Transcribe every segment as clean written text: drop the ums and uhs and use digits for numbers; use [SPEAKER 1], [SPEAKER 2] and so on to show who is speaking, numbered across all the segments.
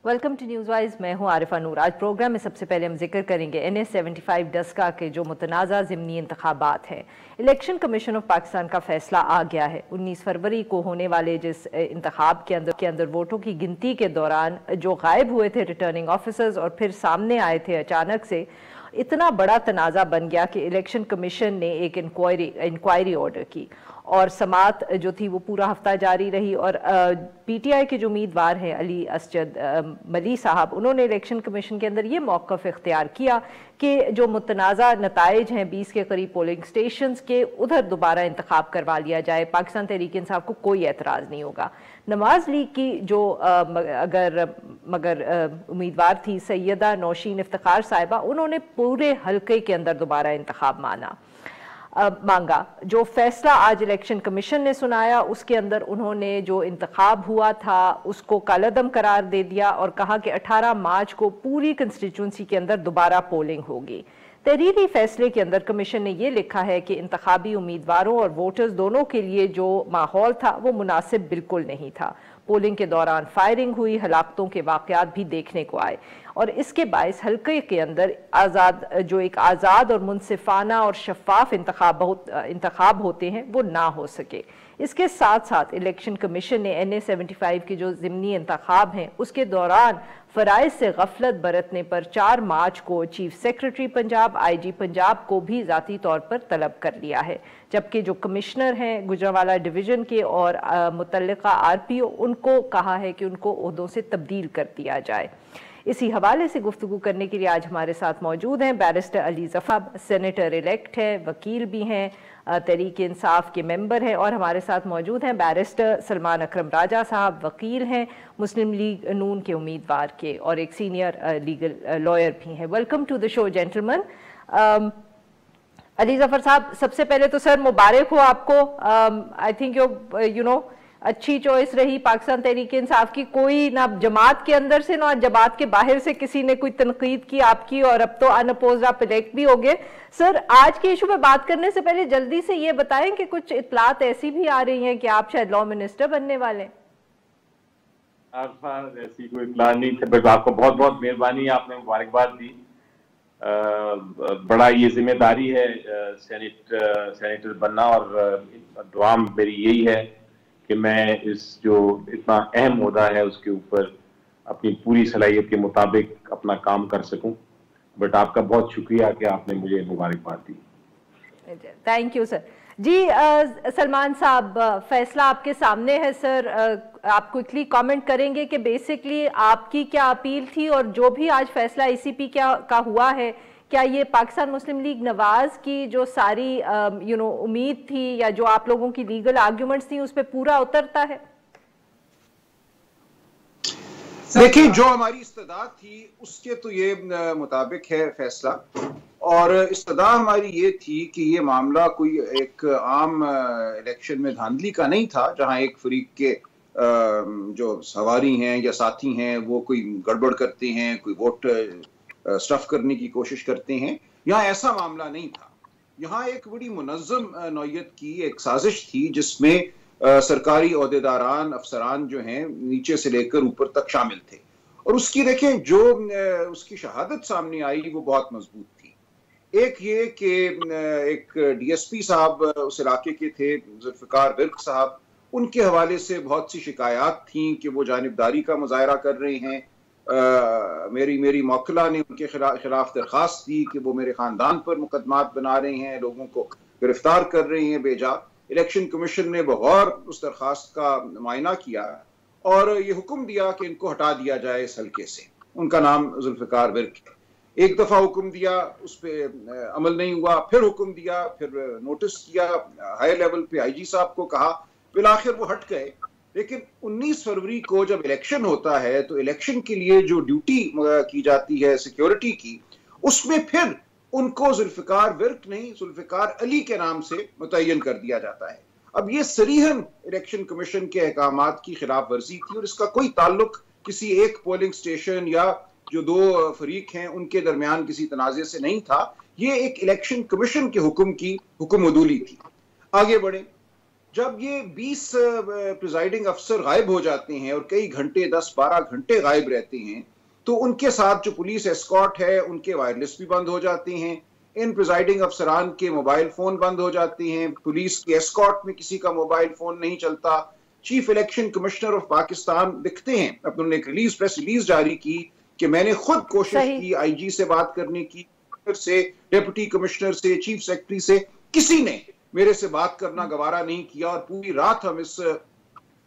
[SPEAKER 1] Welcome to news wise. मैं हूं आरिफा नूर। आज प्रोग्राम में सबसे पहले हम जिक्र करेंगे NS-75 डस्का के जो मुतनाज़ा ज़िमनी इंतखाबात हैं। इलेक्शन कमीशन ऑफ पाकिस्तान का फैसला आ गया है। 19 फरवरी को होने वाले जिस इंतखाब के अंदर वोटों की गिनती के दौरान जो गायब हुए थे रिटर्निंग ऑफिसर्स और फिर सामने आए थे अचानक से, इतना बड़ा तनाज़ा बन गया कि इलेक्शन कमीशन ने एक इंक्वायरी ऑर्डर की और समात जो थी वो पूरा हफ्ता जारी रही। और PTI के जो उम्मीदवार हैं अली असजद मली साहब, उन्होंने इलेक्शन कमीशन के अंदर ये मौक़िफ़ इख्तियार किया कि जो मुतनाज़ा नताइज हैं 20 के करीब पोलिंग स्टेशंस के, उधर दोबारा इंतखाब करवा लिया जाए। पाकिस्तान तहरीक इंसाफ को कोई एतराज़ नहीं होगा। नवाज लीग की जो मगर उम्मीदवार थी सैयदा नौशीन इफ्तिखार साहिबा, उन्होंने पूरे हल्के के अंदर दोबारा इंतखाब मांगा। जो फैसला आज इलेक्शन कमीशन ने सुनाया उसके अंदर उन्होंने जो इंतखाब हुआ था उसको कालअदम करार दे दिया और कहा कि 18 मार्च को पूरी कंस्टिट्यूंसी के अंदर दोबारा पोलिंग होगी। तहरीरी फैसले के अंदर कमीशन ने यह लिखा है कि इंतखाबी उम्मीदवारों और वोटर्स दोनों के लिए जो माहौल था वो मुनासिब बिल्कुल नहीं था। पोलिंग के दौरान फायरिंग हुई, हलाकतों के वाक़यात भी देखने को आए और इसके बायस हल्के के अंदर एक आज़ाद और मुनसिफाना और शफाफ इंतखाब होते हैं वो ना हो सके। इसके साथ साथ इलेक्शन कमीशन ने NS-75 के जो ज़िमनी इंतखाब हैं उसके दौरान फ़राइज़ से गफलत बरतने पर 4 मार्च को chief secretary Punjab IG Punjab को भी ज़ाती तौर पर तलब कर लिया है, जबकि जो कमिश्नर हैं गुजरांवाला डिवीज़न के और मुतल्लिका RPO, उनको कहा है कि उनको ओहदों से तब्दील कर दिया जाए। इसी हवाले से गुफ्तगू करने के लिए आज हमारे साथ मौजूद हैं barrister Ali Zafar, senator elect हैं, वकील भी हैं, तहरीक इंसाफ के मेंबर हैं, और हमारे साथ मौजूद हैं बैरिस्टर सलमान अकरम राजा साहब, वकील हैं, मुस्लिम लीग नून के उम्मीदवार के और एक सीनियर लीगल लॉयर भी हैं। Welcome to the show gentleman. Ali Zafar साहब, सबसे पहले तो सर मुबारक हो आपको। आई थिंक यू नो अच्छी चॉइस रही पाकिस्तान तहरीक इंसाफ की। कोई ना जमात के अंदर से ना जमात के बाहर से किसी ने कोई तनकीद की आपकी, और अब तो अनअपोज्ड आप इलेक्ट भी हो गए। सर, आज के इशू पे बात करने से पहले जल्दी से ये बताएं कि कुछ इतलात ऐसी भी आ रही हैं कि आप शायद लॉ मिनिस्टर बनने वाले हैं।
[SPEAKER 2] ऐसी कोई प्लान नहीं था, बस आपको बहुत बहुत मेहरबानी, आपने मुबारकबाद दी। बड़ा ये जिम्मेदारी है सेनेटर बनना, और दुआ मेरी यही है कि मैं इस जो इतना अहम ओहदा है उसके ऊपर अपनी पूरी सलाहियत के मुताबिक अपना काम कर सकूं। बट आपका बहुत शुक्रिया कि आपने मुझे मुबारकबाद दी।
[SPEAKER 1] Thank you sir. जी सलमान साहब, फैसला आपके सामने है सर। आप क्विकली कमेंट करेंगे कि बेसिकली आपकी क्या अपील थी और जो भी आज फैसला ICP का हुआ है, क्या ये पाकिस्तान मुस्लिम लीग नवाज की जो सारी उम्मीद थी या जो आप लोगों की लीगल आर्ग्यूमेंट्स थी उस पर पूरा उतरता है?
[SPEAKER 3] देखिए, जो हमारी इस्तदा थी उसके तो ये मुताबिक है फैसला, और इस्तदा हमारी ये थी कि ये मामला कोई एक आम इलेक्शन में धांधली का नहीं था, जहां एक फरीक के जो सवारी हैं या साथी हैं वो कोई गड़बड़ करते हैं, कोई वोट स्टफ करने की कोशिश करते हैं। यहाँ ऐसा मामला नहीं था। यहाँ एक बड़ी मुनज़्ज़म नौयत की एक साजिश थी जिसमें सरकारी ओहदेदारान, अफसरान जो हैं नीचे से लेकर ऊपर तक शामिल थे, और उसकी देखें जो उसकी शहादत सामने आई वो बहुत मजबूत थी। एक ये कि एक DSP साहब उस इलाके के थे, जुल्फ़िकार विर्क साहब, उनके हवाले से बहुत सी शिकायत थी कि वो जानिबदारी का मुजाहरा कर रहे हैं। मेरी मौकला ने उनके खिलाफ दरख्वास्त दी कि वो मेरे ख़ानदान पर मुकदमात बना रहे हैं, लोगों को गिरफ्तार कर रहे हैं बेजा। इलेक्शन कमीशन ने बगौर उस दरख्वास्त का मुआयना किया और ये हुक्म दिया कि इनको हटा दिया जाए इस हल्के से। उनका नाम जुल्फ़िकार विर्क है। एक दफ़ा हुक्म दिया, उस पर अमल नहीं हुआ, फिर हुक्म दिया, फिर नोटिस किया, हाई लेवल पे IG साहब को कहा, बिलाखिर वो हट गए। लेकिन 19 फरवरी को जब इलेक्शन होता है तो इलेक्शन के लिए जो ड्यूटी की जाती है सिक्योरिटी की, उसमें फिर उनको जुल्फ़िकार विर्क नहीं, जुल्फ़िकार अली के नाम से मुतय्यन कर दिया जाता है। अब ये सरीहन इलेक्शन कमीशन के अहकामात की खिलाफ वर्जी थी, और इसका कोई ताल्लुक किसी एक पोलिंग स्टेशन या जो दो फरीक हैं उनके दरमियान किसी तनाज़े से नहीं था। ये एक इलेक्शन कमीशन के हुक्म की हुक्म उदूली थी। आगे बढ़े, जब ये 20 प्रिजाइडिंग अफसर गायब हो जाते हैं और कई घंटे 10-12 घंटे गायब रहते हैं, तो उनके साथ जो पुलिस एस्कॉर्ट है उनके वायरलेस भी बंद हो जाते हैं, इन प्रिजाइडिंग अफसरान के मोबाइल फोन बंद हो जाते हैं, पुलिस की एस्कॉर्ट में किसी का मोबाइल फोन नहीं चलता। Chief election commissioner of Pakistan लिखते हैं, अपने एक प्रेस रिलीज जारी की कि मैंने खुद कोशिश की आईजी से बात करने की, से डिप्टी कमिश्नर से, चीफ सेक्रेटरी से, किसी ने मेरे से बात करना गवारा नहीं किया और पूरी रात हम इस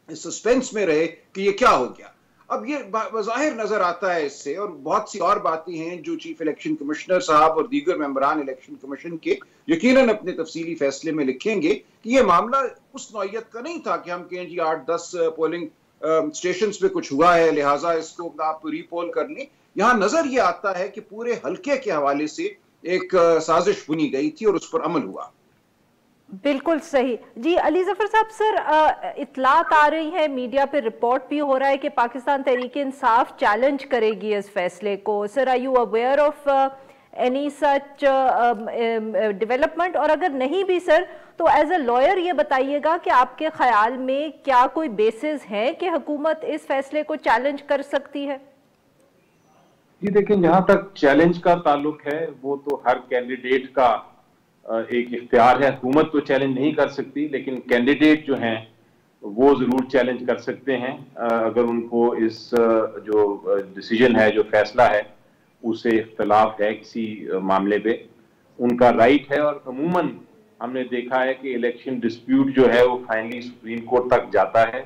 [SPEAKER 3] सस्पेंस में रहे कि ये क्या हो गया। अब ये बज़ाहिर नजर आता है इससे, और बहुत सी और बातें हैं जो चीफ इलेक्शन कमिश्नर साहब और दीगर मेंबरान इलेक्शन कमीशन के यकीनन अपने तफसीली फैसले में लिखेंगे कि ये मामला उस नौयत का नहीं था कि हम कहें जी 8-10 पोलिंग स्टेशंस पे कुछ हुआ है लिहाजा इसको आप रीपोल कर लें। यहाँ नजर ये आता है कि पूरे हल्के के हवाले से एक साजिश बुनी गई थी और उस पर अमल हुआ।
[SPEAKER 1] बिल्कुल सही जी। अली जफर साहब, सर इतलात आ रही है, मीडिया पे रिपोर्ट भी हो रहा है कि पाकिस्तान तहरीक-ए-इंसाफ चैलेंज करेगी इस फैसले को। Sir, are you aware of any such development? और अगर नहीं भी सर, तो एज अ लॉयर ये बताइएगा कि आपके ख्याल में क्या कोई बेसिस है कि हुकूमत इस फैसले को चैलेंज कर सकती है?
[SPEAKER 2] जी देखिए, जहां तक चैलेंज का ताल्लुक है वो तो हर कैंडिडेट का एक इख्तियार है। हुकूमत तो चैलेंज नहीं कर सकती, लेकिन कैंडिडेट जो हैं वो जरूर चैलेंज कर सकते हैं अगर उनको इस जो डिसीजन है, जो फैसला है, उससे इख्तलाफ है किसी मामले पे, उनका राइट है। और अमूमन हमने देखा है कि इलेक्शन डिस्प्यूट जो है वो फाइनली सुप्रीम कोर्ट तक जाता है।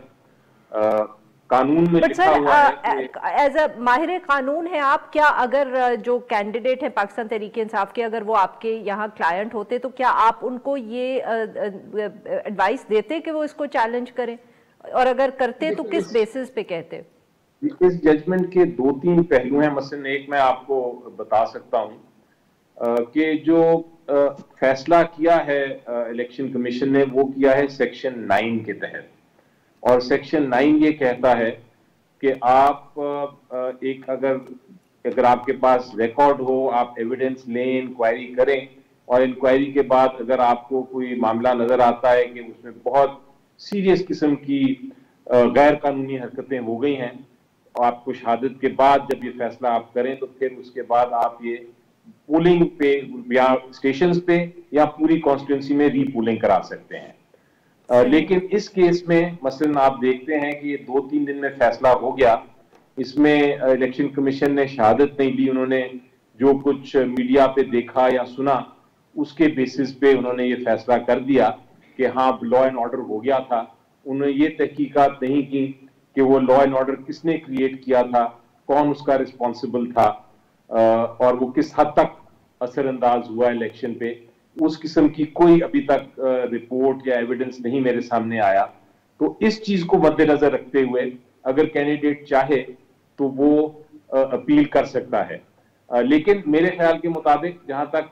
[SPEAKER 2] कानून में लिखा हुआ है।
[SPEAKER 1] एज अ माहिर कानून है आप, क्या अगर जो कैंडिडेट है पाकिस्तान तहरीक-ए-इंसाफ के, अगर वो आपके यहाँ क्लाइंट होते तो क्या आप उनको ये एडवाइस देते कि वो इसको चैलेंज करें, और अगर करते तो किस बेसिस पे कहते?
[SPEAKER 2] इस जजमेंट के 2-3 पहलू हैं। मसलन एक मैं आपको बता सकता हूँ कि जो फैसला किया है इलेक्शन कमीशन ने, वो किया है सेक्शन 9 के तहत। और सेक्शन 9 ये कहता है कि आप एक अगर आपके पास रिकॉर्ड हो, आप एविडेंस लें, इंक्वायरी करें, और इंक्वायरी के बाद अगर आपको कोई मामला नजर आता है कि उसमें बहुत सीरियस किस्म की गैर कानूनी हरकतें हो गई हैं, और आपको शहादत के बाद जब ये फैसला आप करें, तो फिर उसके बाद आप ये पोलिंग पे या स्टेशंस पे या पूरी कॉन्स्टिट्यूंसी में रीपोलिंग करा सकते हैं। लेकिन इस केस में मसलन आप देखते हैं कि ये 2-3 दिन में फैसला हो गया। इसमें इलेक्शन कमीशन ने शहादत नहीं दी, उन्होंने जो कुछ मीडिया पे देखा या सुना उसके बेसिस पे उन्होंने ये फैसला कर दिया कि हाँ, लॉ एंड ऑर्डर हो गया था। उन्होंने ये तहकीकात नहीं की कि वो लॉ एंड ऑर्डर किसने क्रिएट किया था, कौन उसका रिस्पॉन्सिबल था, और वो किस हद तक असरअंदाज हुआ इलेक्शन पे। उस किस्म की कोई अभी तक रिपोर्ट या एविडेंस नहीं मेरे सामने आया। तो इस चीज को मद्देनजर रखते हुए अगर कैंडिडेट चाहे तो वो अपील कर सकता है। लेकिन मेरे ख्याल के मुताबिक जहां तक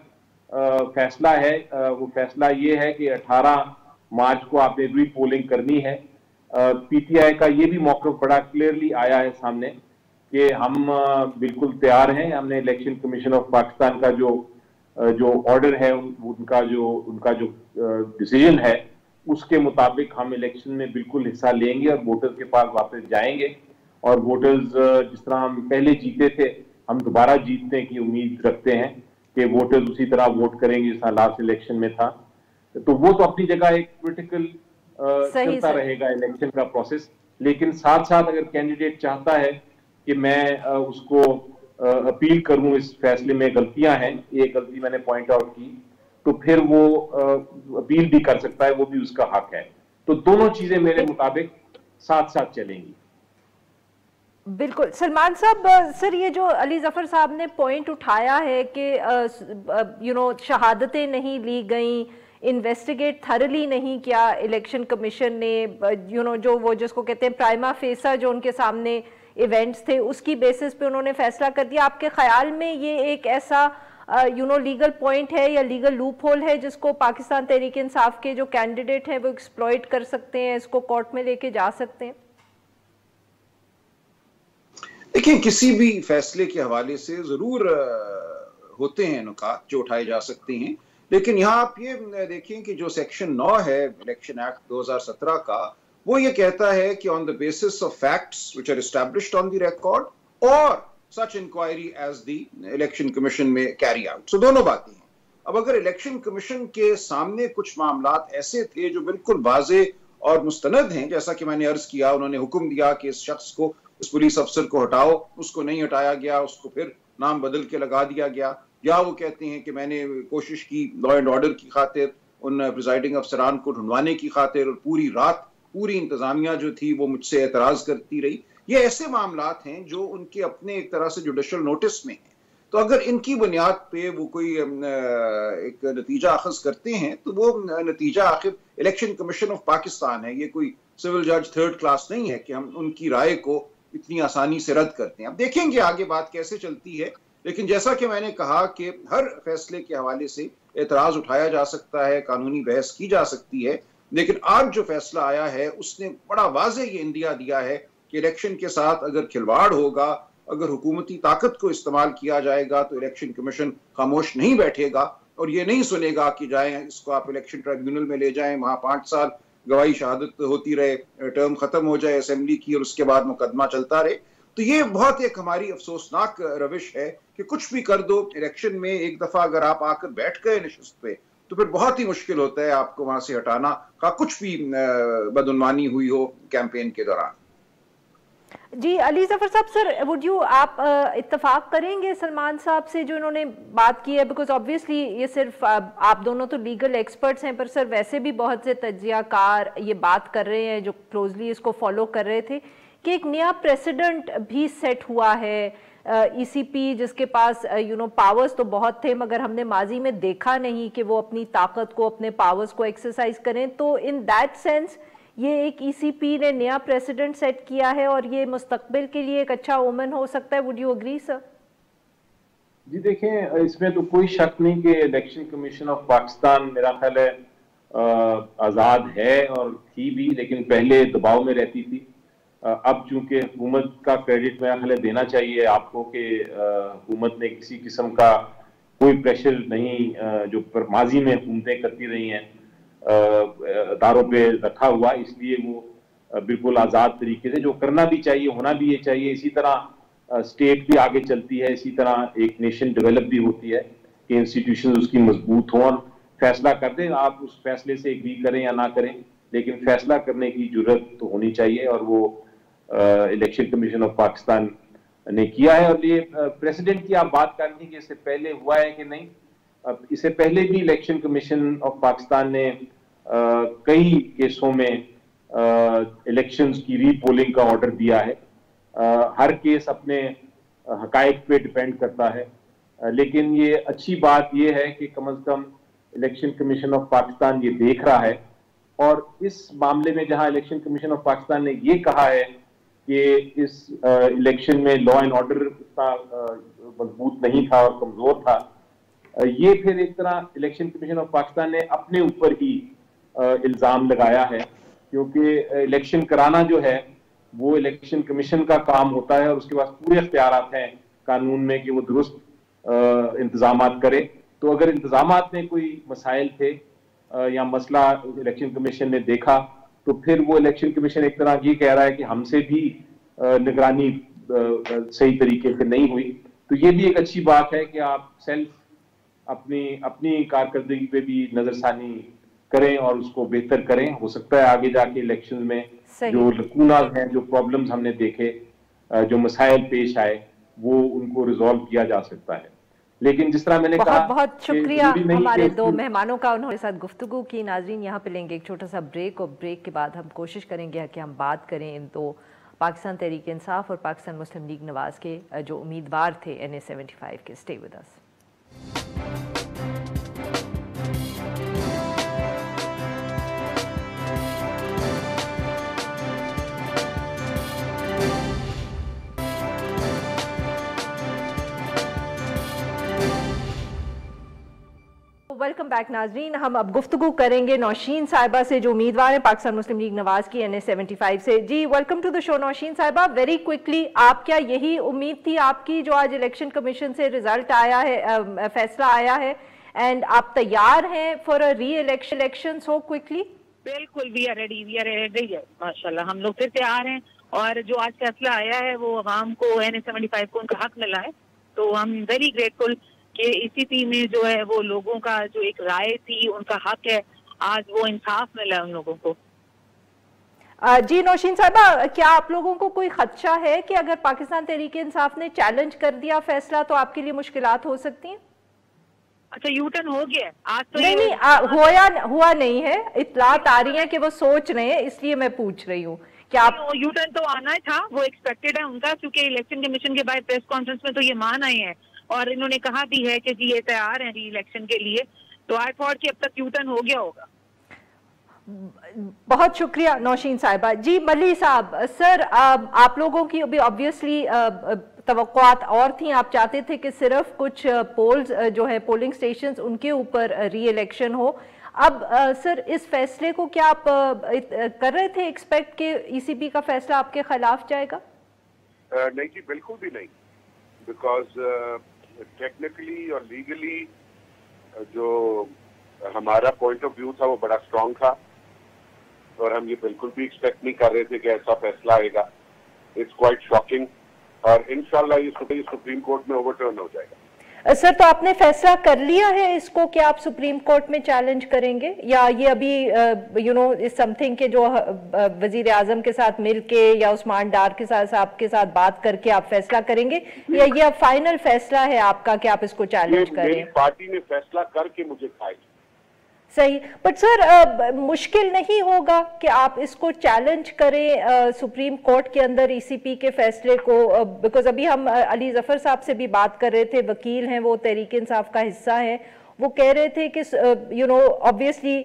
[SPEAKER 2] फैसला है, वो फैसला ये है कि 18 मार्च को आपने रीपोलिंग करनी है। पीटीआई का ये भी मौक़िफ़ बड़ा क्लियरली आया है सामने कि हम बिल्कुल तैयार हैं। हमने इलेक्शन कमीशन ऑफ पाकिस्तान का जो ऑर्डर है, उनका जो डिसीजन है, उसके मुताबिक हम इलेक्शन में बिल्कुल हिस्सा लेंगे और वोटर्स के पास वापस जाएंगे। और वोटर्स जिस तरह हम पहले जीते थे, हम दोबारा जीतने की उम्मीद रखते हैं कि वोटर्स उसी तरह वोट करेंगे जैसा लास्ट इलेक्शन में था। तो वो तो अपनी जगह एक क्रिटिकल चलता रहेगा इलेक्शन का प्रोसेस। लेकिन साथ साथ अगर कैंडिडेट चाहता है कि मैं उसको अपील करूं, इस फैसले में गलतियां हैं, ये गलती मैंने पॉइंट आउट की, तो फिर वो अपील भी कर सकता है, वो भी उसका हक है। तो दोनों चीजें मेरे मुताबिक साथ साथ चलेंगी।
[SPEAKER 1] बिल्कुल। सलमान साहब, सर ये जो अली जफर साहब ने पॉइंट उठाया है कि शहादतें नहीं ली गई, इन्वेस्टिगेट थरली नहीं किया इलेक्शन कमीशन ने, जो वो जिसको कहते हैं प्राइमा फेसा जो उनके सामने इवेंट्स थे, उसकी बेसिस पे उन्होंने फैसला कर दिया। आपके ख्याल में ये एक ऐसा लीगल पॉइंट है या लीगल लूप होल है जिसको पाकिस्तान तहरीक इंसाफ के जो कैंडिडेट हैं वो एक्सप्लॉइट कर सकते हैं, इसको कोर्ट में लेके जा सकते हैं?
[SPEAKER 3] देखिए, किसी भी फैसले के हवाले से जरूर होते हैं नुकात जो उठाए जा सकते हैं, लेकिन यहाँ आप ये देखें कि जो सेक्शन 9 है इलेक्शन एक्ट 2017 का, वो ये कहता है कि on the basis of facts which are established on the record और such inquiry as the election commission में कैरी आउट। सो दोनों बातें हैं। अब अगर इलेक्शन कमीशन के सामने कुछ मामलात ऐसे थे जो बिल्कुल वाजे और मुस्तनद हैं, जैसा कि मैंने अर्ज किया, उन्होंने हुक्म दिया कि इस शख्स को, इस पुलिस अफसर को हटाओ, उसको नहीं हटाया गया, उसको फिर नाम बदल के लगा दिया गया, या वो कहते हैं कि मैंने कोशिश की लॉ एंड ऑर्डर की खातिर, उन प्रिजाइडिंग अफसरान को ढूंढवाने की खातिर, और पूरी रात पूरी इंतजामिया जो थी वो मुझसे एतराज करती रही। ये ऐसे मामलात हैं जो उनके अपने एक तरह से जुडिशल नोटिस में हैं। तो अगर इनकी बुनियाद पे वो कोई एक नतीजा अखज करते हैं तो वो नतीजा आखिर इलेक्शन कमीशन ऑफ पाकिस्तान है, ये कोई सिविल जज थर्ड क्लास नहीं है कि हम उनकी राय को इतनी आसानी से रद्द करते हैं। अब देखेंगे आगे बात कैसे चलती है, लेकिन जैसा कि मैंने कहा कि हर फैसले के हवाले से एतराज उठाया जा सकता है, कानूनी बहस की जा सकती है, लेकिन आज जो फैसला आया है उसने बड़ा वाज़ेह ये इंदिया दिया है कि इलेक्शन के साथ अगर खिलवाड़ होगा, अगर हुकूमती ताकत को इस्तेमाल किया जाएगा तो इलेक्शन कमीशन खामोश नहीं बैठेगा और ये नहीं सुनेगा कि जाएं इसको आप इलेक्शन ट्रिब्यूनल में ले जाएं, वहां 5 साल गवाही शहादत होती रहे, टर्म खत्म हो जाए असेंबली की और उसके बाद मुकदमा चलता रहे। तो ये बहुत एक हमारी अफसोसनाक रविश है कि कुछ भी कर दो, इलेक्शन में एक दफा अगर आप आकर बैठ गए नशिस्त पे तो फिर बहुत ही मुश्किल होता है आपको वहां से हटाना का, कुछ भी बदउनवानी हुई हो कैंपेन के दौरान।
[SPEAKER 1] जी अली जफर साहब, सर वुड यू आप इत्तेफाक करेंगे सलमान साहब से जो इन्होंने बात की है, बिकॉज ऑब्वियसली ये सिर्फ आप दोनों तो लीगल एक्सपर्ट्स हैं, पर सर वैसे भी बहुत से तज्जियाकार ये बात कर रहे हैं जो क्लोजली इसको फॉलो कर रहे थे कि एक नया प्रेसिडेंट भी सेट हुआ है। ईसीपी जिसके पास पावर्स तो बहुत थे, मगर हमने माजी में देखा नहीं कि वो अपनी ताकत को, अपने पावर्स को एक्सरसाइज करें। तो इन दैट सेंस ये एक ईसीपी ने नया प्रेसिडेंट सेट किया है और ये मुस्तकबिल के लिए एक अच्छा ओमन हो सकता है। Would you agree sir?
[SPEAKER 2] जी देखें, इसमें तो कोई शक नहीं कि इलेक्शन कमीशन ऑफ पाकिस्तान मेरा ख्याल है आज़ाद है और थी भी, लेकिन पहले दबाव में रहती थी। अब चूंकि हुकूमत का क्रेडिट मेरा ख्याल देना चाहिए आपको कि हुकूमत ने किसी किस्म का कोई प्रेशर नहीं जो माजी में हुकूमतें करती रही हैं दारों पे रखा हुआ, इसलिए वो बिल्कुल आज़ाद तरीके से जो करना भी चाहिए, होना भी ये चाहिए। इसी तरह स्टेट भी आगे चलती है, इसी तरह एक नेशन डेवलप भी होती है कि इंस्टीट्यूशन उसकी मजबूत हों और फैसला कर दें। आप उस फैसले से एग्री करें या ना करें, लेकिन फैसला करने की जरूरत तो होनी चाहिए और वो इलेक्शन कमीशन ऑफ पाकिस्तान ने किया है। और ये प्रेसिडेंट की आप बात कर रही कि इससे पहले हुआ है कि नहीं, इससे पहले भी इलेक्शन कमीशन ऑफ पाकिस्तान ने कई केसों में इलेक्शंस की रीपोलिंग का ऑर्डर दिया है। हर केस अपने हकायक पे डिपेंड करता है, लेकिन ये अच्छी बात ये है कि कम से कम इलेक्शन कमीशन ऑफ पाकिस्तान ये देख रहा है। और इस मामले में जहां इलेक्शन कमीशन ऑफ पाकिस्तान ने ये कहा है कि इस इलेक्शन में लॉ एंड ऑर्डर इतना मजबूत नहीं था और कमजोर था, ये फिर एक तरह इलेक्शन कमीशन ऑफ पाकिस्तान ने अपने ऊपर ही इल्जाम लगाया है, क्योंकि इलेक्शन कराना जो है वो इलेक्शन कमीशन का काम होता है और उसके पास पूरे इख्तियारात हैं कानून में कि वो दुरुस्त इंतजामात करे। तो अगर इंतजामात में कोई मसाइल थे या मसला इलेक्शन कमीशन ने देखा, तो फिर वो इलेक्शन कमीशन एक तरह ये कह रहा है कि हमसे भी निगरानी सही तरीके से नहीं हुई। तो ये भी एक अच्छी बात है कि आप सेल्फ अपनी कारकर्दगी पे भी नजरसानी करें और उसको बेहतर करें। हो सकता है आगे जाके इलेक्शन में जो लकूनाज हैं, जो प्रॉब्लम्स हमने देखे, जो मसाइल पेश आए, वो उनको रिजॉल्व किया जा सकता है। लेकिन जिस तरह मैंने कहा,
[SPEAKER 1] बहुत शुक्रिया हमारे दो मेहमानों का, उन्होंने साथ गुफ्तगू की। नाजरीन यहाँ पे लेंगे एक छोटा सा ब्रेक और ब्रेक के बाद हम कोशिश करेंगे कि हम बात करें इन दो पाकिस्तान तहरीक इंसाफ और पाकिस्तान मुस्लिम लीग नवाज के जो उम्मीदवार थे NA-75 के। Stay with us. Welcome back नाजरीन, हम अब गुफ्तगू करेंगे नौशीन साहिबा से जो उम्मीदवार है पाकिस्तान मुस्लिम लीग नवाज की NA-75 से। जी welcome to the show Nausheen Sahiba. Very quickly, आप क्या यही उम्मीद थी आपकी जो आज इलेक्शन कमीशन से रिजल्ट आया है, फैसला आया है एंड आप तैयार हैं फॉर अ री इलेक्शन सो क्विकली?
[SPEAKER 4] बिल्कुल, वी आर रेडी है माशाल्लाह, हम लोग फिर तैयार हैं। और जो आज फैसला आया है वो अवाम को NA-75 को उनका हक मिला है, तो हम वेरी ग्रेटफुल कि ECP में जो है वो लोगों का जो एक राय थी उनका हक है, आज वो इंसाफ मिला है उन लोगों को।
[SPEAKER 1] जी नौशीन साहिबा, क्या आप लोगों को कोई खदशा है कि अगर पाकिस्तान तहरीक इंसाफ ने चैलेंज कर दिया फैसला तो आपके लिए मुश्किलात हो सकती हैं?
[SPEAKER 4] अच्छा, यूटर्न हो गया आज तो?
[SPEAKER 1] नहीं, हुआ नहीं है, इत्तलात आ रही है कि वो सोच रहे हैं, इसलिए मैं पूछ रही हूँ कि आप।
[SPEAKER 4] यूटर्न तो आना था, वो एक्सपेक्टेड है उनका, क्योंकि इलेक्शन कमीशन के बाद प्रेस कॉन्फ्रेंस में तो ये मान आए हैं और इन्होंने कहा भी है कि जी ये तैयार है री इलेक्शन के लिए, तो आई थॉट कि अब तक यूटर्न हो गया होगा।
[SPEAKER 1] बहुत शुक्रिया नौशीन साहिबा। जी मली साहब, सर आप लोगों की अभी ऑब्वियसली तवक्कुआत और थी, आप चाहते थे कि सिर्फ कुछ पोल्स जो है पोलिंग स्टेशंस उनके ऊपर री इलेक्शन हो। अब सर इस फैसले को क्या आप कर रहे थे एक्सपेक्ट कि ECP का फैसला आपके खिलाफ जाएगा?
[SPEAKER 5] नहीं जी, बिल्कुल भी नहीं, बिकॉज टेक्निकली और लीगली जो हमारा पॉइंट ऑफ व्यू था वो बड़ा स्ट्रांग था और हम ये बिल्कुल भी एक्सपेक्ट नहीं कर रहे थे कि ऐसा फैसला आएगा। इट्स क्वाइट शॉकिंग और इंशाल्लाह ये सुप्रीम कोर्ट में ओवरटर्न हो जाएगा।
[SPEAKER 1] सर तो आपने फैसला कर लिया है इसको कि आप सुप्रीम कोर्ट में चैलेंज करेंगे, या ये अभी इज समथिंग के जो वजीर आजम के साथ मिलके या उस्मान डार के साथ आपके साथ बात करके आप फैसला करेंगे, या ये अब फाइनल फैसला है आपका कि आप इसको चैलेंज करें?
[SPEAKER 5] मेरी पार्टी ने फैसला करके मुझे कहा।
[SPEAKER 1] सही, बट सर मुश्किल नहीं होगा कि आप इसको चैलेंज करें सुप्रीम कोर्ट के अंदर ECP के फैसले को? बिकॉज अभी हम अली जफर साहब से भी बात कर रहे थे, वकील हैं वो, तहरीक इंसाफ का हिस्सा है, वो कह रहे थे कि ऑब्वियसली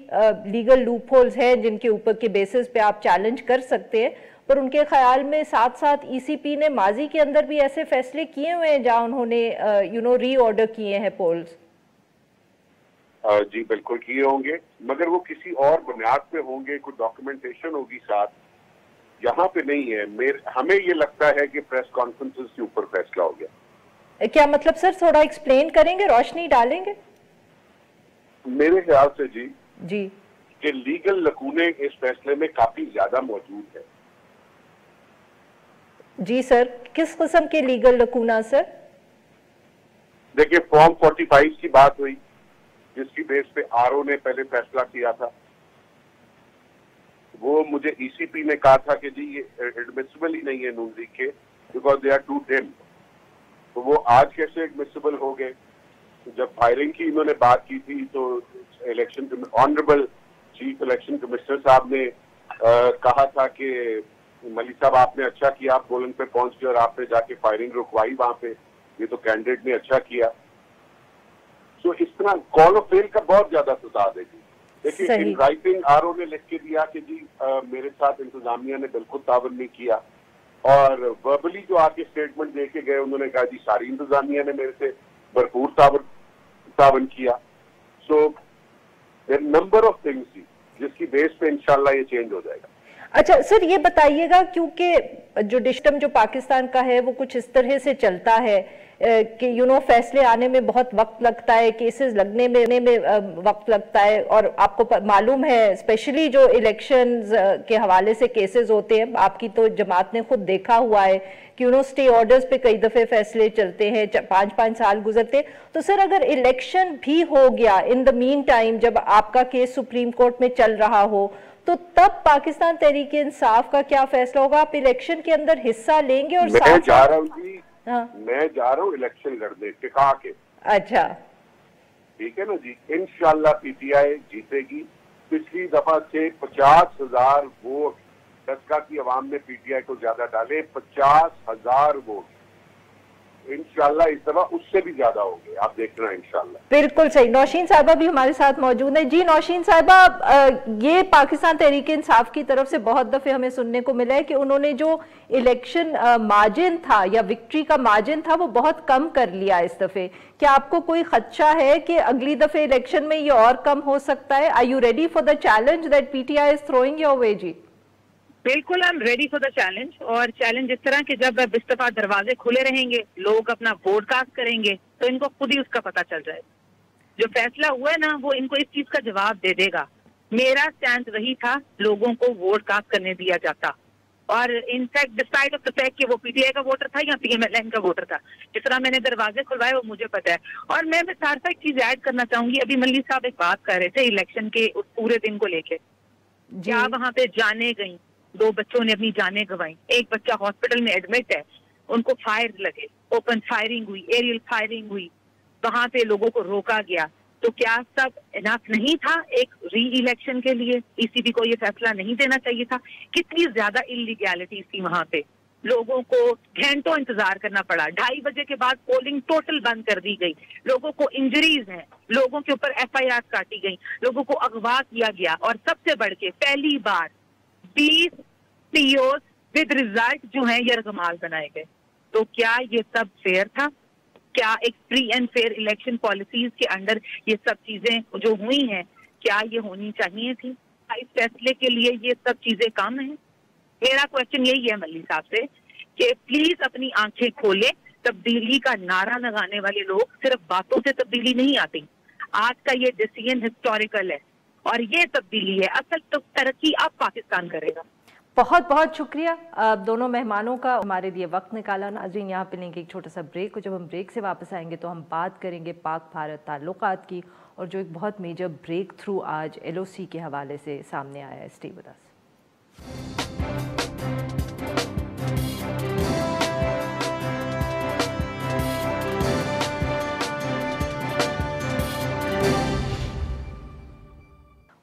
[SPEAKER 1] लीगल लूप होल्स हैं जिनके ऊपर के बेसिस पे आप चैलेंज कर सकते हैं, पर उनके ख्याल में साथ साथ ECP ने माजी के अंदर भी ऐसे फैसले किए हुए हैं जहां उन्होंने री ऑर्डर किए हैं पोल्स।
[SPEAKER 5] जी बिल्कुल किए होंगे, मगर वो किसी और बुनियाद पे होंगे, कोई डॉक्यूमेंटेशन होगी साथ, यहाँ पे नहीं है। हमें ये लगता है कि प्रेस कॉन्फ्रेंसेस के ऊपर फैसला हो गया।
[SPEAKER 1] क्या मतलब सर, थोड़ा एक्सप्लेन करेंगे, रोशनी डालेंगे?
[SPEAKER 5] मेरे ख्याल से जी कि लीगल लकूने इस फैसले में काफी ज्यादा मौजूद है।
[SPEAKER 1] जी सर, किस किस्म के लीगल लकूना सर?
[SPEAKER 5] देखिए, फॉर्म 45 की बात हुई जिसकी बेस पे RO ने पहले फैसला किया था, वो मुझे ECP ने कहा था कि जी ये एडमिसिबल ही नहीं है नून लीग के, because they are too dim. तो वो आज कैसे एडमिसिबल हो गए? जब फायरिंग की इन्होंने बात की थी तो ऑनरेबल चीफ इलेक्शन कमिश्नर साहब ने कहा था कि मलिक साहब आपने अच्छा किया, आप पोलिंग पे पहुंच गए और आपने जाके फायरिंग रुकवाई वहां पे, ये तो कैंडिडेट ने अच्छा किया। तो इस तरह कॉल ऑफ फेल का बहुत ज्यादा सजा देगी। देखिए, इन राइटिंग RO ने लिख के दिया कि जी मेरे साथ इंतजामिया ने बिल्कुल तावन नहीं किया, और वर्बली जो आके स्टेटमेंट दे के गए उन्होंने कहा जी सारी इंतजामिया ने मेरे से भरपूर तावन किया। सो नंबर ऑफ थिंग्स जिसकी बेस पे इंशाल्लाह ये चेंज हो जाएगा।
[SPEAKER 1] अच्छा सर, ये बताइएगा, क्योंकि जो सिस्टम जो पाकिस्तान का है वो कुछ इस तरह से चलता है कि फैसले आने में बहुत वक्त लगता है, केसेस लगने में वक्त लगता है, और आपको मालूम है स्पेशली जो इलेक्शंस के हवाले से केसेस होते हैं, आपकी तो जमात ने खुद देखा हुआ है कि स्टे ऑर्डर्स पे कई दफे फैसले चलते हैं, 5-5 साल गुजरते हैं। तो सर अगर इलेक्शन भी हो गया इन द मीन टाइम, जब आपका केस सुप्रीम कोर्ट में चल रहा हो, तो तब पाकिस्तान तहरीक इंसाफ का क्या फैसला होगा? आप इलेक्शन के अंदर हिस्सा लेंगे? और
[SPEAKER 5] मैं जा रहा हूँ इलेक्शन लड़ने टिका के।
[SPEAKER 1] अच्छा,
[SPEAKER 5] ठीक है ना जी, इंशाल्लाह PTI जीतेगी। पिछली दफा से 50,000 वोट दसका की आवाम ने PTI को ज्यादा डाले, 50,000 वोट। इंशाल्लाह इस दफा उससे भी ज्यादा होंगे, आप देखना इंशाल्लाह।
[SPEAKER 1] बिल्कुल सही। नौशीन साहिबा भी हमारे साथ मौजूद है। जी नौशीन साहिबा, ये पाकिस्तान तहरीक इंसाफ की तरफ से बहुत दफे हमें सुनने को मिला है कि उन्होंने जो इलेक्शन मार्जिन था या विक्ट्री का मार्जिन था वो बहुत कम कर लिया इस दफे। क्या आपको कोई खदशा है कि अगली दफे इलेक्शन में ये और कम हो सकता है? Are you ready for the challenge that PTI is throwing your way? जी
[SPEAKER 4] बिल्कुल, I am ready for the challenge. और चैलेंज इस तरह के जब बिस्तफा दरवाजे खुले रहेंगे, लोग अपना वोट कास्ट करेंगे, तो इनको खुद ही उसका पता चल जाएगा। जो फैसला हुआ है ना वो इनको इस चीज का जवाब दे देगा। मेरा स्टैंड वही था, लोगों को वोट कास्ट करने दिया जाता, और in fact despite of the fact कि वो पीटीआई का वोटर था या पीएमएलएन का वोटर था, जिस तरह मैंने दरवाजे खुलवाए वो मुझे पता है। और मैं साथ एक चीज ऐड करना चाहूंगी, अभी मल्लिक साहब एक बात कर रहे थे इलेक्शन के उस पूरे दिन को लेके, क्या वहां पे जाने गई, 2 बच्चों ने अपनी जानें गंवाई, एक बच्चा हॉस्पिटल में एडमिट है, उनको फायर लगे, ओपन फायरिंग हुई, एरियल फायरिंग हुई, वहां पे लोगों को रोका गया। तो क्या सब इनफ नहीं था एक री इलेक्शन के लिए? ईसीबी को ये फैसला नहीं देना चाहिए था? कितनी ज्यादा इलीगैलिटी थी वहां पे, लोगों को घंटों इंतजार करना पड़ा, 2:30 बजे के बाद पोलिंग टोटल बंद कर दी गई, लोगों को इंजरीज हैं, लोगों के ऊपर एफआईआर काटी गई, लोगों को अगवा किया गया, और सबसे बढ़ के पहली बार 20 पीओ विद रिजल्ट जो है यरगमाल बनाए गए। तो क्या ये सब फेयर था? क्या एक free and fair election policies के अंडर ये सब चीजें जो हुई हैं, क्या ये होनी चाहिए थी? इस फैसले के लिए ये सब चीजें कम है? मेरा क्वेश्चन यही है मल्ली साहब से कि प्लीज अपनी आंखें खोले। तब्दीली का नारा लगाने वाले लोग सिर्फ बातों से तब्दीली नहीं आती, आज का ये डिसीजन हिस्टोरिकल है और ये तब्दीली है, असल तो तरक्की अब पाकिस्तान करेगा।
[SPEAKER 1] बहुत बहुत शुक्रिया दोनों मेहमानों का हमारे लिए वक्त निकाला। नाज़रीन, यहाँ पे लेंगे एक छोटा सा ब्रेक, और जब हम ब्रेक से वापस आएंगे तो हम बात करेंगे पाक भारत ताल्लुकात की, और जो एक बहुत मेजर ब्रेक थ्रू आज LOC के हवाले से सामने आया है। Stay with us.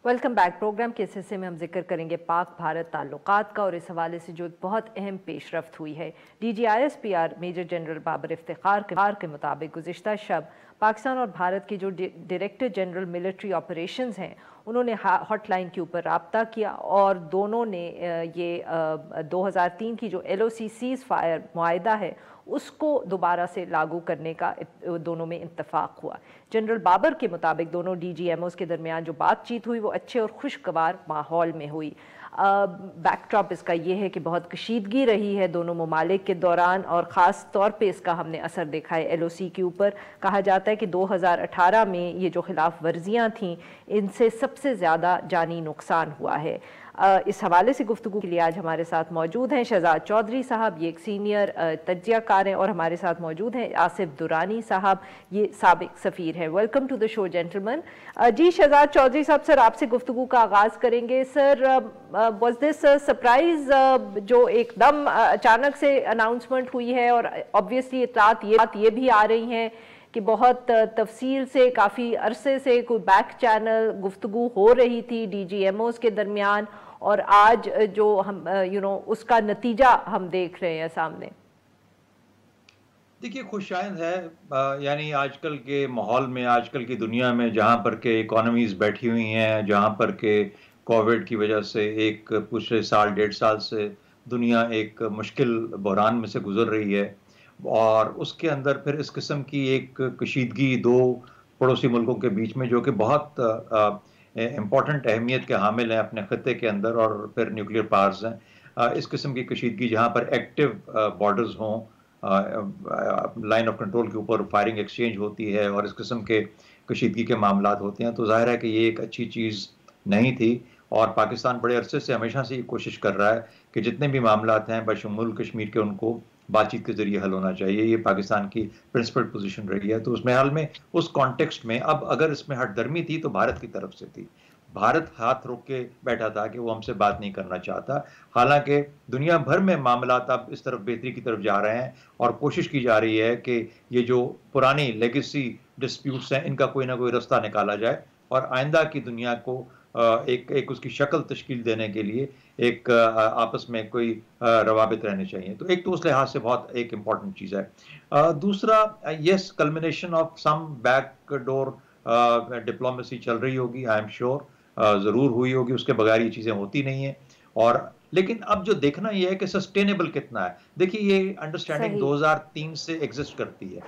[SPEAKER 1] Welcome back. Programme के इस हिस्से में हम जिक्र करेंगे पाक भारत ताल्लुकात का, और इस हवाले से जो बहुत अहम पेशरफ्त हुई है। DGISPR major general Babar Iftikhar के मुताबिक गुज़िश्ता शब पाकिस्तान और भारत के जो डायरेक्टर जनरल मिलिट्री ऑपरेशंस हैं उन्होंने हॉटलाइन के ऊपर रब्ता किया, और दोनों ने ये 2003 की जो LOC सीज़ फायर मुआहिदा है उसको दोबारा से लागू करने का दोनों में इत्तफाक हुआ। जनरल बाबर के मुताबिक दोनों DGMOs के दरमियान जो बातचीत हुई वो अच्छे और खुशगवार माहौल में हुई। बैकड्रॉप इसका ये है कि बहुत कशीदगी रही है दोनों ममालिक के दौरान, और ख़ास तौर पे इसका हमने असर देखा है LOC के ऊपर। कहा जाता है कि 2018 में ये जो खिलाफ वर्जियाँ थीं इनसे सबसे ज़्यादा जानी नुकसान हुआ है। इस हवाले से गुफ्तगू के लिए आज हमारे साथ मौजूद हैं शहजाद चौधरी साहब, ये एक सीनियर तज्जियाकार हैं, और हमारे साथ मौजूद हैं आसिफ दुरानी साहब, ये साबिक सफ़ीर हैं। Welcome to the show gentleman. जी शहजाद चौधरी साहब, सर आपसे गुफ्तगू का आगाज़ करेंगे। सर, वाज दिस सरप्राइज जो एकदम अचानक से अनाउंसमेंट हुई है, और ऑब्वियसली बात ये भी आ रही हैं कि बहुत तफसील से काफ़ी अरसे से कोई बैक चैनल गुफ्तगू हो रही थी DGMOs के दरमियान, और आज जो हम उसका नतीजा हम देख रहे हैं सामने।
[SPEAKER 6] देखिए, खुशाइंद है, यानी आजकल के माहौल में, आजकल की दुनिया में जहाँ पर के इकोनॉमीज़ बैठी हुई हैं, जहाँ पर के कोविड की वजह से एक पिछले साल 1.5 साल से दुनिया एक मुश्किल बहरान में से गुजर रही है, और उसके अंदर फिर इस किस्म की एक कशीदगी 2 पड़ोसी मुल्कों के बीच में जो कि बहुत इम्पॉर्टेंट अहमियत के हामिल हैं अपने ख़त्ते के अंदर, और फिर न्यूक्लियर पावर्स हैं, इस किस्म की कशीदगी जहाँ पर एक्टिव बॉर्डर्स हों, लाइन ऑफ कंट्रोल के ऊपर फायरिंग एक्सचेंज होती है, और इस किस्म के कशीदगी के मामलात होते हैं, तो जाहिर है कि ये एक अच्छी चीज़ नहीं थी। और पाकिस्तान बड़े अरसे से हमेशा से ये कोशिश कर रहा है कि जितने भी मामलात हैं बशमूल कश्मीर के, उनको बातचीत के जरिए हल होना चाहिए। ये पाकिस्तान की प्रिंसिपल पोजीशन रही है। तो उसमें हाल में उस कॉन्टेक्स्ट में अब अगर इसमें हटदर्मी थी तो भारत की तरफ से थी। भारत हाथ रोक के बैठा था कि वो हमसे बात नहीं करना चाहता, हालांकि दुनिया भर में मामलात अब इस तरफ बेहतरी की तरफ जा रहे हैं, और कोशिश की जा रही है कि ये जो पुरानी लेगेसी डिस्प्यूट्स हैं इनका कोई ना कोई रास्ता निकाला जाए, और आइंदा की दुनिया को एक उसकी शक्ल तश्कील देने के लिए एक आपस में कोई रवाबित रहने चाहिए। तो एक तो उस लिहाज से बहुत एक इम्पॉर्टेंट चीज़ है। दूसरा, yes, culmination of some backdoor diplomacy चल रही होगी, आई एम श्योर, ज़रूर हुई होगी, उसके बगैर ये चीज़ें होती नहीं हैं। और लेकिन अब जो देखना ये है कि सस्टेनेबल कितना है। देखिए, ये अंडरस्टैंडिंग 2003 से एग्जिस्ट करती है,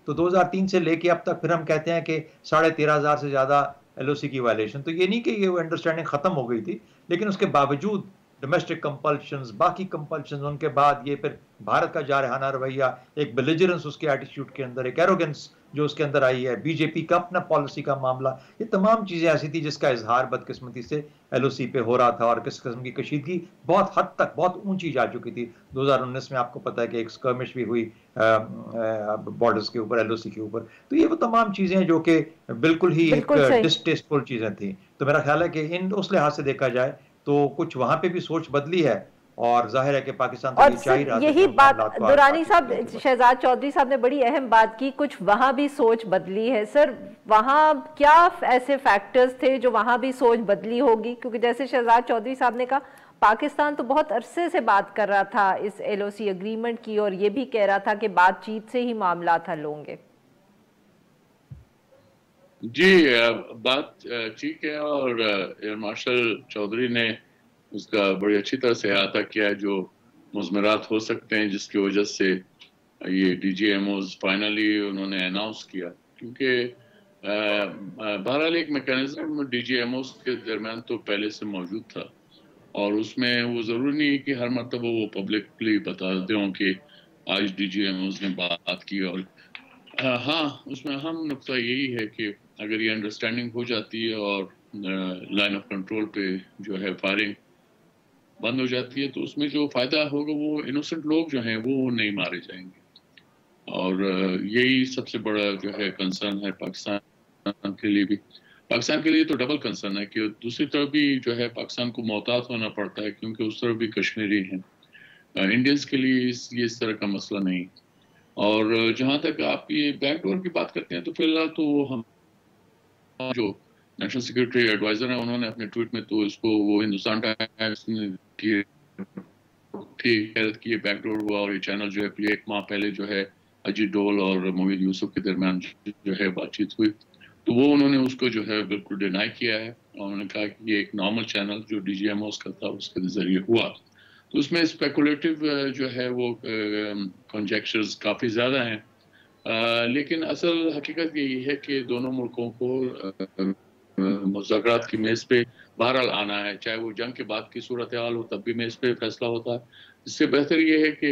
[SPEAKER 6] तो 2003 से लेके अब तक फिर हम कहते हैं कि 13,500 से ज़्यादा LOC की वायलेशन। तो ये नहीं कि ये अंडरस्टैंडिंग ख़त्म हो गई थी, लेकिन उसके बावजूद डोमेस्टिक कंपल्शंस, बाकी कंपल्शंस, उनके बाद ये फिर भारत का जारहाना रवैया, एक बेलिजरेंस उसके एटीट्यूड के अंदर, एक एरोगेंस जो उसके अंदर आई है, बीजेपी का अपना पॉलिसी का मामला, ये तमाम चीजें ऐसी थी जिसका इजहार बदकिस्मती से एलओसी पे हो रहा था और किस किस्म की कशीदगी बहुत हद तक बहुत ऊंची जा चुकी थी। 2019 में आपको पता है कि एक स्कर्मिश भी हुई बॉर्डर्स के ऊपर, एलओसी के ऊपर। तो ये वो तमाम चीजें जो कि बिल्कुल ही एक डिस्टेस्टफुल चीजें थी। तो मेरा ख्याल है कि इन उस लिहाज से देखा जाए तो कुछ वहां पे भी सोच बदली है और जाहिर है कि पाकिस्तान
[SPEAKER 1] और सर यही बात दुरानी साहब, शहजाद चौधरी साहब ने बड़ी अहम बात की, कुछ वहां भी सोच बदली है। सर वहां क्या ऐसे फैक्टर्स थे जो वहां भी सोच बदली होगी? क्योंकि जैसे शहजाद चौधरी साहब ने कहा, पाकिस्तान तो बहुत अरसे से बात कर रहा था इस एलओसी एग्रीमेंट की और ये भी कह रहा था कि बातचीत से ही मामला हल होंगे।
[SPEAKER 7] जी, बात ठीक है और एयर मार्शल चौधरी ने उसका बड़ी अच्छी तरह से अहाता किया है, जो मुज़मरात हो सकते हैं जिसकी वजह से ये डीजीएमओज फाइनली उन्होंने अनाउंस किया। क्योंकि बहरहाल एक मैकेनिज्म डीजीएमओज के दरमियान तो पहले से मौजूद था और उसमें वो ज़रूरी नहीं है कि हर मरतबा वो पब्लिकली बता दें कि आज डीजीएमओज ने बात की। और हाँ, उसमें अहम नुकता यही है कि अगर ये अंडरस्टैंडिंग हो जाती है और लाइन ऑफ कंट्रोल पे जो है फायरिंग बंद हो जाती है तो उसमें जो फायदा होगा वो इनोसेंट लोग जो हैं वो नहीं मारे जाएंगे। और यही सबसे बड़ा जो है कंसर्न है पाकिस्तान के लिए भी। पाकिस्तान के लिए तो डबल कंसर्न है कि दूसरी तरफ भी जो है पाकिस्तान को मोहतात होना पड़ता है क्योंकि उस तरफ भी कश्मीरी हैं। इंडियंस के लिए ये इस तरह का मसला नहीं। और जहाँ तक आप ये बैकडोर की बात करते हैं तो फिलहाल तो हम जो नेशनल सिक्योरिटी एडवाइजर हैं उन्होंने अपने ट्वीट में तो इसको वो हिंदुस्तान टाइम्स की हैरत की बैकडोर हुआ और ये चैनल जो है पिछले 1 माह पहले जो है अजीत डोल और मोहित यूसुफ के दरमियान जो है बातचीत हुई तो वो उन्होंने उसको जो है बिल्कुल डिनाई किया है और उन्होंने कहा कि ये एक नॉर्मल चैनल जो डीजीएमओस का था उसके जरिए हुआ। तो उसमें स्पेकुलेटिव जो है वो कंजेक्चर्स काफ़ी ज़्यादा हैं। लेकिन असल हकीकत यही है कि दोनों मुल्कों को मुज़ाकरात की मेज़ पे बहरहाल आना है, चाहे वो जंग के बाद की सूरत हाल हो तब भी मेज़ पे फैसला होता है। इससे बेहतर ये है कि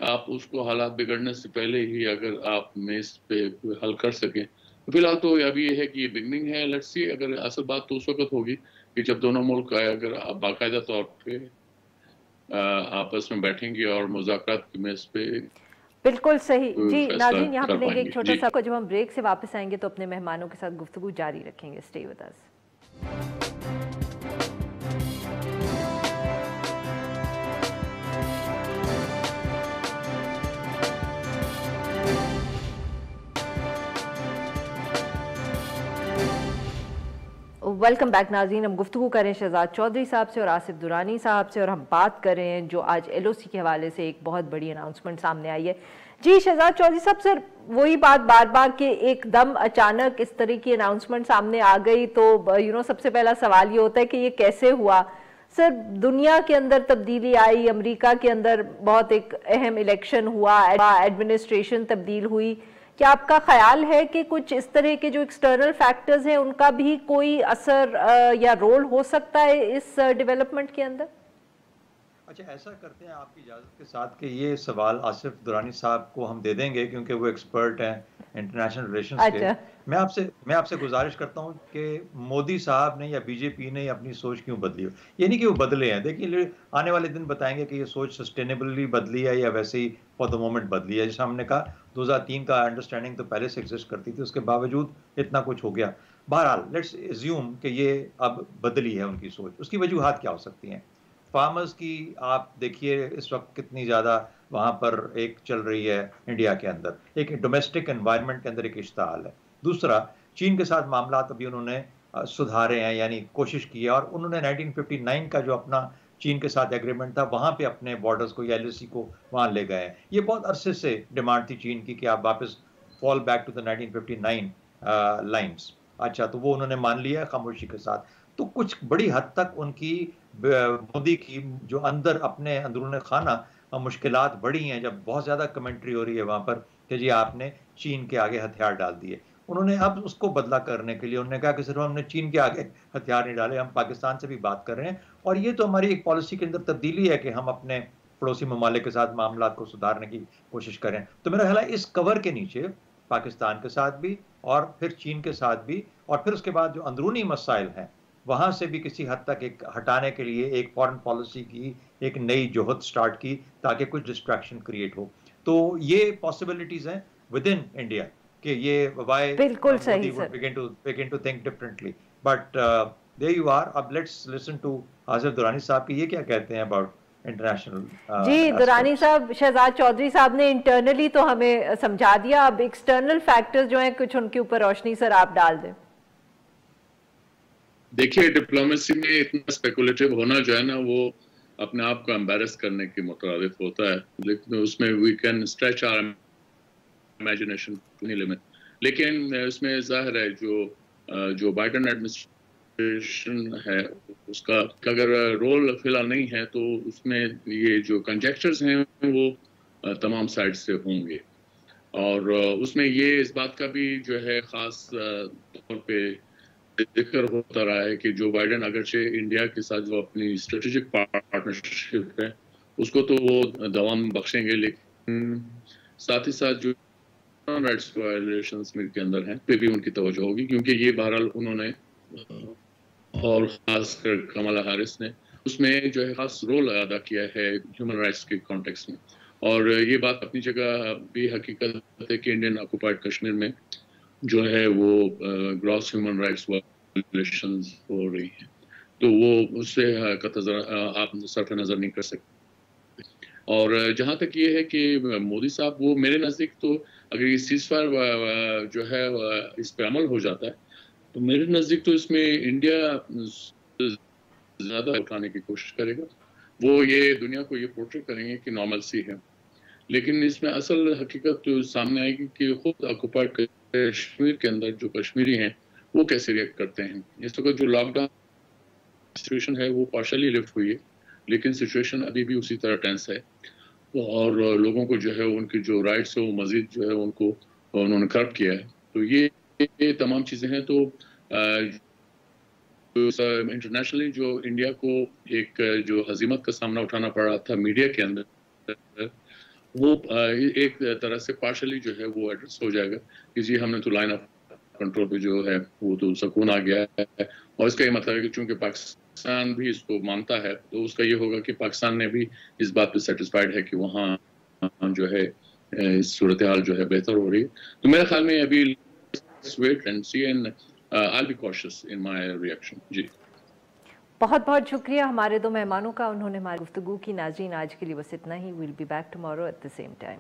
[SPEAKER 7] आप उसको हालात बिगड़ने से पहले ही अगर आप मेज़ पे हल कर सकें। तो फिलहाल तो अभी ये है कि ये बिगनिंग है, लेट्स सी। अगर असल बात तो उस वक्त होगी कि जब दोनों मुल्क अगर बाकायदा तौर पे आपस में बैठेंगे और मुज़ाकरात की मेज़ पे।
[SPEAKER 1] बिल्कुल सही जी। नाज़रीन, यहाँ पे लेंगे एक छोटा सा, जब हम ब्रेक से वापस आएंगे तो अपने मेहमानों के साथ गुफ्तगू जारी रखेंगे। Stay with us. Welcome back नाज़रीन। हम गुफ्तगू करें शहजाद चौधरी साहब से और आसिफ दुरानी साहब से और हम बात कर रहे हैं जो आज एलओसी के हवाले से एक बहुत बड़ी अनाउंसमेंट सामने आई है। जी शहजाद चौधरी साहब, सर वही बात बार बार कि एकदम अचानक इस तरह की अनाउंसमेंट सामने आ गई तो सबसे पहला सवाल ये होता है कि ये कैसे हुआ। सर दुनिया के अंदर तब्दीली आई, अमेरिका के अंदर बहुत एक अहम इलेक्शन हुआ, एडमिनिस्ट्रेशन तब्दील हुई। क्या आपका ख्याल है कि कुछ इस तरह के जो एक्सटर्नल फैक्टर्स हैं उनका भी कोई असर या रोल हो सकता है इस डेवलपमेंट के अंदर?
[SPEAKER 6] अच्छा, ऐसा करते हैं आपकी इजाज़त के साथ कि ये सवाल आसिफ दुरानी साहब को हम दे देंगे क्योंकि वो एक्सपर्ट हैं इंटरनेशनल रिलेशंस के। मैं आपसे गुजारिश करता हूं कि मोदी साहब ने या बीजेपी ने अपनी सोच क्यों बदली हो। ये नहीं कि वो बदले हैं, देखिए आने वाले दिन बताएंगे कि ये सोच सस्टेनेबली बदली है या वैसे ही फॉर द मोमेंट बदली है। जैसे हमने कहा 2003 का अंडरस्टैंडिंग तो पहले से एग्जिस्ट करती थी, उसके बावजूद इतना कुछ हो गया। बहरहाल लेट्स एज्यूम कि ये अब बदली है उनकी सोच। उसकी वजूहात क्या हो सकती हैं? फार्मर्स की आप देखिए इस वक्त कितनी ज़्यादा वहाँ पर एक चल रही है इंडिया के अंदर, एक डोमेस्टिक एनवायरनमेंट के अंदर एक इश्तहाल है। दूसरा, चीन के साथ मामला अभी उन्होंने सुधारे हैं, यानी कोशिश की है और उन्होंने 1959 का जो अपना चीन के साथ एग्रीमेंट था वहाँ पे अपने बॉर्डर्स को या एलओसी को वहाँ ले गए हैं। ये बहुत अरसे से डिमांड थी चीन की कि आप वापस fall back to the 1959 lines. अच्छा, तो वो उन्होंने मान लिया खामोशी के साथ। तो कुछ बड़ी हद तक उनकी मोदी की जो अंदर अपने अंदरूने खाना मुश्किलात बढ़ी हैं, जब बहुत ज़्यादा कमेंट्री हो रही है वहाँ पर कि जी आपने चीन के आगे हथियार डाल दिए। उन्होंने अब उसको बदला करने के लिए उन्होंने कहा कि सिर्फ हमने चीन के आगे हथियार नहीं डाले, हम पाकिस्तान से भी बात कर रहे हैं। और ये तो हमारी एक पॉलिसी के अंदर तब्दीली है कि हम अपने पड़ोसी ममालिक के साथ मामला को सुधारने की कोशिश करें। तो मेरा ख्याल है इस कवर के नीचे पाकिस्तान के साथ भी और फिर चीन के साथ भी और फिर उसके बाद जो अंदरूनी मसाइल हैं वहां से भी किसी हद तक एक हटाने के लिए एक फॉरेन पॉलिसी की एक नई जोहद स्टार्ट की ताकि कुछ डिस्ट्रैक्शन क्रिएट हो। तो ये पॉसिबिलिटीज हैं विद इन इंडिया कि ये व्हाई
[SPEAKER 1] बिल्कुल सही sir,
[SPEAKER 6] begin to think differently, but there you are। अब let's listen to Asif Durrani साहब की ये क्या कहते हैं अबाउट इंटरनेशनल।
[SPEAKER 1] जी दुरानी साहब, शहजाद चौधरी साहब ने इंटरनली तो हमें समझा दिया, अब एक्सटर्नल फैक्टर्स जो हैं कुछ उनके ऊपर रोशनी सर आप डाल दें।
[SPEAKER 7] देखिए, डिप्लोमेसी में इतना स्पेकुलेटिव होना जो है ना, वो अपने आप को एम्बैरस करने के मुतरादिफ होता है, लेकिन उसमें we can stretch our imagination to any limit. लेकिन इसमें जाहिर है जो बाइडेन एडमिनिस्ट्रेशन है उसका अगर रोल फिलहाल नहीं है तो उसमें ये जो कंजेक्चर्स हैं वो तमाम साइड से होंगे। और उसमें ये इस बात का भी जो है ख़ास तौर पे जिक्र होता रहा है कि जो बाइडेन अगरचे इंडिया के साथ जो अपनी स्ट्रेटेजिक पार्टनरशिप है उसको तो वो दवाम बख्शेंगे, लेकिन साथ ही साथ जो राइट्स वायलेशंस के अंदर हैं पे भी उनकी तवज्जो होगी, क्योंकि ये बहरहाल उन्होंने और खासकर कमला हैरिस ने उसमें जो है खास रोल अदा किया है ह्यूमन राइट्स के कॉन्टेक्स्ट में। और ये बात अपनी जगह भी हकीकत है कि इंडियन ऑक्युपाइड कश्मीर में जो है वो ग्रॉस ह्यूमन राइट्स वायलेशंस हो रही हैं, तो वो उससे आप सरफ नज़र नहीं कर सकते। और जहाँ तक ये है कि मोदी साहब, वो मेरे नज़दीक तो अगर ये सीज़फायर जो है इस पे अमल हो जाता है तो मेरे नज़दीक तो इसमें इंडिया ज़्यादा उठाने की कोशिश करेगा। वो ये दुनिया को ये पोर्ट्रेट करेंगे कि नॉर्मलसी है, लेकिन इसमें असल हकीकत तो सामने आएगी कि खुद ऑक्युपाइड कश्मीर के अंदर जो कश्मीरी हैं वो कैसे रिएक्ट करते हैं। इस वक्त जो लॉकडाउन सिचुएशन है वो पार्शली लिफ्ट हुई है, लेकिन सिचुएशन अभी भी उसी तरह टेंस है और लोगों को जो है उनकी जो राइट्स है वो मजीद जो है उनको उन्होंने करप्ट किया है। तो ये तमाम चीज़ें हैं। तो इंटरनेशनली जो इंडिया को एक जो हजीमत का सामना उठाना पड़ रहा था मीडिया के अंदर, वो एक तरह से पार्शली जो है वो एड्रेस हो जाएगा कि जी हमने तो लाइन ऑफ कंट्रोल पे जो है वो तो सुकून आ गया है। और इसका ये मतलब है कि चूंकि पाकिस्तान भी इसको मानता है तो उसका ये होगा कि पाकिस्तान ने भी इस बात पे सेटिस्फाइड है कि वहाँ जो है इस सूरत हाल जो है बेहतर हो रही है। तो मेरे ख्याल में अभी wait and see and I will be cautious in my reaction. जी
[SPEAKER 1] बहुत बहुत शुक्रिया हमारे दो मेहमानों का, उन्होंने हमारी गुफ्तगू की। नाज़रीन आज के लिए बस इतना ही। Will be back tomorrow at the same time.